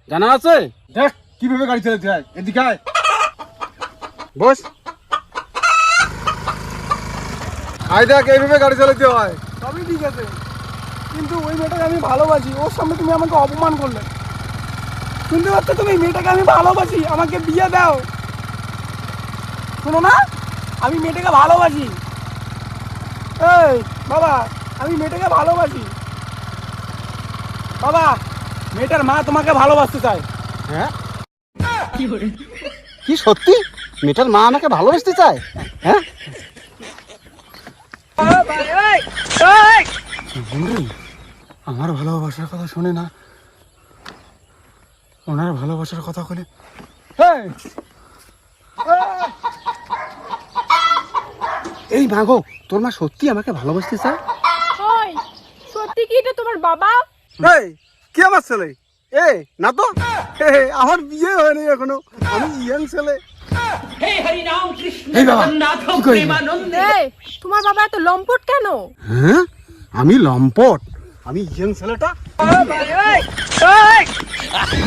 জানা আছে? দেখ কিভাবে গাড়ি চালাতে হয়, এদিকে আয়। বস। আয় দেখ এইভাবে গাড়ি চালাতে হয়। সবই ঠিক আছে, কিন্তু ওই মেয়েটাকে আমি ভালোবাসি, ওর সামনে তুমি আমাকে অপমান করলে। শুনতে পাচ্ছ তুমি? মেয়েটাকে আমি ভালোবাসি, আমাকে বিয়ে দাও। শোনো না, আমি মেয়েটাকে ভালোবাসি। এই বাবা, আমি মেয়েটাকে ভালোবাসি। বাবা, মেয়েটার মা তোমাকে ভালোবাসতে চায়। হ্যাঁ, কি সত্যি মেয়েটার মা আমাকে ভালোবাসতে চায়? হ্যাঁ, আমার ভালোবাসার কথা শুনে না, ওনার ভালোবাসার কথা বলে। এই মাগো, তোর মা সত্যি আমাকে ভালোবাসতে চায়? ওই সত্যি কি এটা তোমার বাবা? এই কি আমার ছেলে? এ না তো, আমার বিয়ে হয়নি এখনো, আমি ইয়াং ছেলে। এই বাবা, কি করিস? এই তোমার বাবা এত লম্পট কেন? হ্যাঁ, আমি লম্পট, আমি ইয়াং ছেলেটা।